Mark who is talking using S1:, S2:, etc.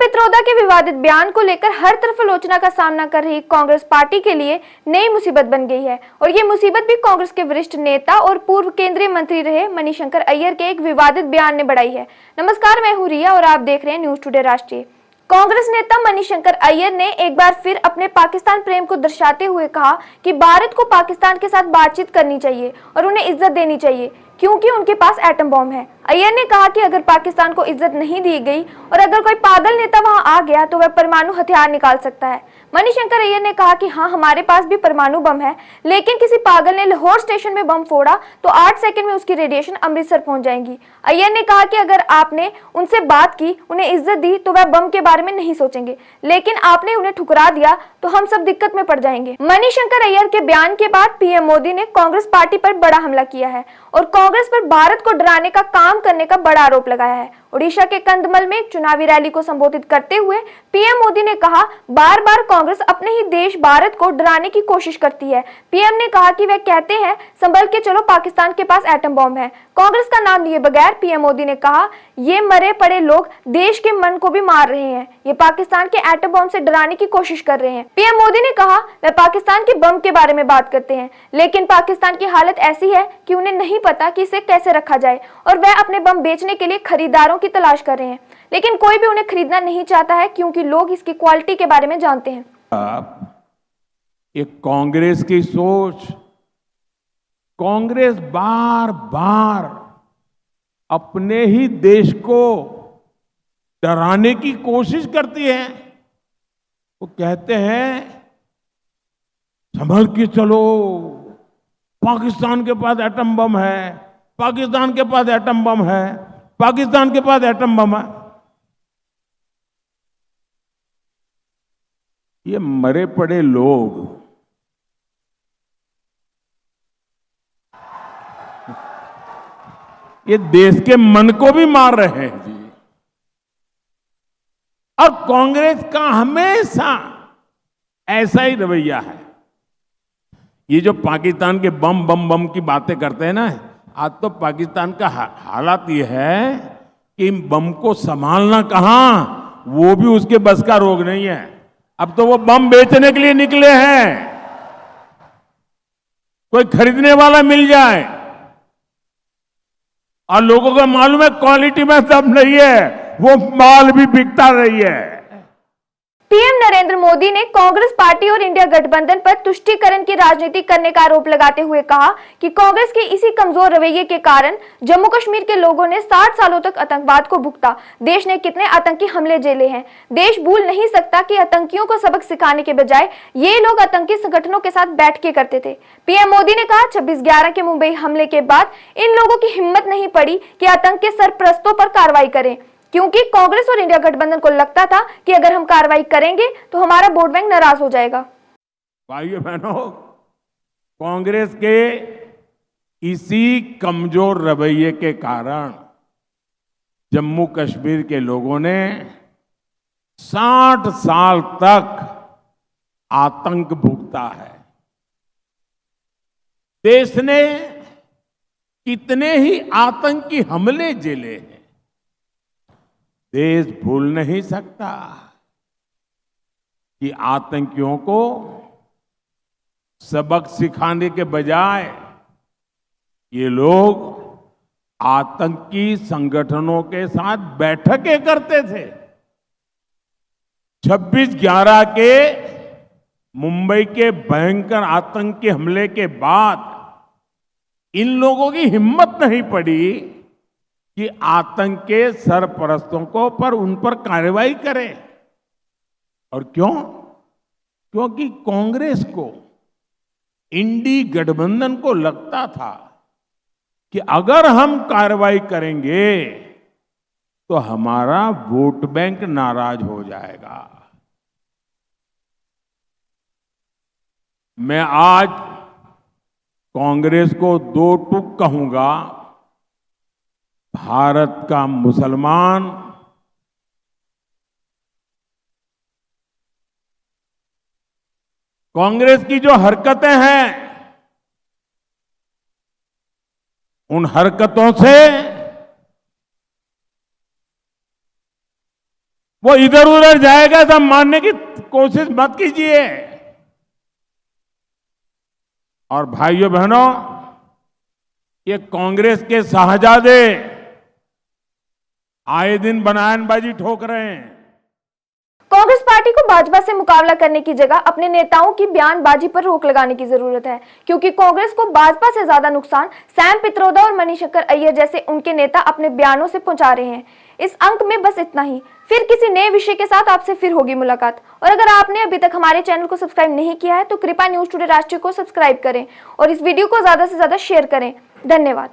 S1: पित्रोदा के विवादित बयान को लेकर हर तरफ आलोचना का सामना कर रही कांग्रेस पार्टी के लिए नई मुसीबत बन गई है और ये मुसीबत भी कांग्रेस के वरिष्ठ नेता और पूर्व केंद्रीय मंत्री रहे मणिशंकर अय्यर के एक विवादित बयान ने बढ़ाई है। नमस्कार, मैं हूं रिया और आप देख रहे हैं न्यूज टुडे राष्ट्रीय। कांग्रेस नेता मणिशंकर अय्यर ने एक बार फिर अपने पाकिस्तान प्रेम को दर्शाते हुए कहा कि भारत को पाकिस्तान के साथ बातचीत करनी चाहिए और उन्हें इज्जत देनी चाहिए क्योंकि उनके पास एटम बॉम्ब है। अय्यर ने कहा कि अगर पाकिस्तान को इज्जत नहीं दी गई और अगर कोई पागल नेता वहां आ गया तो वह परमाणु हथियार निकाल सकता है। मणिशंकर अय्यर ने कहा कि हाँ, हमारे पास भी परमाणु बम है, लेकिन किसी पागल ने लाहौर स्टेशन में बम फोड़ा तो 8 सेकंड में उसकी रेडिएशन अमृतसर पहुंच जाएंगी। अय्यर ने कहा कि अगर आपने उनसे बात की, उन्हें इज्जत दी तो वह बम के बारे में नहीं सोचेंगे, लेकिन आपने उन्हें ठुकरा दिया तो हम सब दिक्कत में पड़ जाएंगे। मणिशंकर अय्यर के बयान के बाद पीएम मोदी ने कांग्रेस पार्टी पर बड़ा हमला किया है और कांग्रेस पर भारत को डराने का काम करने का बड़ा आरोप लगाया है। ओडिशा के कंधमल में एक चुनावी रैली को संबोधित करते हुए पीएम मोदी ने कहा, बार बार कांग्रेस अपने ही देश भारत को डराने की कोशिश करती है। पीएम ने कहा कि वह कहते हैं संभल के चलो, पाकिस्तान के पास एटम बॉम्ब है। कांग्रेस का नाम लिए बगैर पीएम मोदी ने कहा, ये मरे पड़े लोग देश के मन को भी मार रहे हैं, ये पाकिस्तान के एटम बॉम्ब से डराने की कोशिश कर रहे हैं। पीएम मोदी ने कहा, वह पाकिस्तान के बम के बारे में बात करते हैं, लेकिन पाकिस्तान की हालत ऐसी है कि उन्हें नहीं पता कि इसे कैसे रखा जाए और वह अपने बम बेचने के लिए खरीदारों की तलाश कर रहे हैं, लेकिन कोई भी उन्हें खरीदना नहीं चाहता है क्योंकि लोग इसकी क्वालिटी के बारे में जानते हैं।
S2: ये कांग्रेस की सोच, कांग्रेस बार बार अपने ही देश को डराने की कोशिश करती है। वो कहते हैं संभल के चलो, पाकिस्तान के पास एटम बम है, पाकिस्तान के पास एटम बम है, पाकिस्तान के पास एटम बम है। ये मरे पड़े लोग ये देश के मन को भी मार रहे हैं जी। और कांग्रेस का हमेशा ऐसा ही रवैया है। ये जो पाकिस्तान के बम बम बम की बातें करते हैं ना, आज तो पाकिस्तान का हालात ये है कि बम को संभालना कहां, वो भी उसके बस का रोग नहीं है। अब तो वो बम बेचने के लिए निकले हैं, कोई खरीदने वाला मिल जाए। और लोगों को मालूम है क्वालिटी में दम नहीं है, वो माल भी बिकता नहीं है।
S1: पीएम नरेंद्र मोदी ने कांग्रेस पार्टी और इंडिया गठबंधन पर तुष्टीकरण की राजनीति करने का आरोप लगाते हुए कहा कि कांग्रेस के इसी कमजोर रवैये के कारण जम्मू कश्मीर के लोगों ने 60 सालों तक आतंकवाद को भुगता। देश ने कितने आतंकी हमले झेले हैं। देश भूल नहीं सकता कि आतंकियों को सबक सिखाने के बजाय ये लोग आतंकी संगठनों के साथ बैठ के करते थे। पीएम मोदी ने कहा, 26/11 के मुंबई हमले के बाद इन लोगों की हिम्मत नहीं पड़ी कि आतंक के सरपरस्तों पर कार्रवाई करें, क्योंकि कांग्रेस और इंडिया गठबंधन को लगता था कि अगर हम कार्रवाई करेंगे तो हमारा वोट बैंक नाराज हो जाएगा।
S2: भाइयों बहनों, कांग्रेस के इसी कमजोर रवैये के कारण जम्मू कश्मीर के लोगों ने 60 साल तक आतंक भुगता है। देश ने कितने ही आतंकी हमले झेले हैं। देश भूल नहीं सकता कि आतंकियों को सबक सिखाने के बजाय ये लोग आतंकी संगठनों के साथ बैठकें करते थे। 26/11 के मुंबई के भयंकर आतंकी हमले के बाद इन लोगों की हिम्मत नहीं पड़ी कि आतंक के सरपरस्तों को पर उन पर कार्रवाई करें। और क्यों? क्योंकि कांग्रेस को, इंडी गठबंधन को लगता था कि अगर हम कार्रवाई करेंगे तो हमारा वोट बैंक नाराज हो जाएगा। मैं आज कांग्रेस को 2 टूक कहूंगा। भारत का मुसलमान कांग्रेस की जो हरकतें हैं, उन हरकतों से वो इधर उधर जाएगा सब मानने की कोशिश मत कीजिए। और भाइयों बहनों, ये कांग्रेस के शाहजादे आए दिन बयानबाजी ठोक रहे हैं।
S1: कांग्रेस पार्टी को भाजपा से मुकाबला करने की जगह अपने नेताओं की बयानबाजी पर रोक लगाने की जरूरत है, क्योंकि कांग्रेस को भाजपा से ज्यादा नुकसान सैम पित्रोदा और मणिशंकर अय्यर जैसे उनके नेता अपने बयानों से पहुंचा रहे हैं। इस अंक में बस इतना ही। फिर किसी नए विषय के साथ आपसे फिर होगी मुलाकात। और अगर आपने अभी तक हमारे चैनल को सब्सक्राइब नहीं किया है तो कृपया न्यूज टुडे राष्ट्रीय को सब्सक्राइब करें और इस वीडियो को ज्यादा से ज्यादा शेयर करें। धन्यवाद।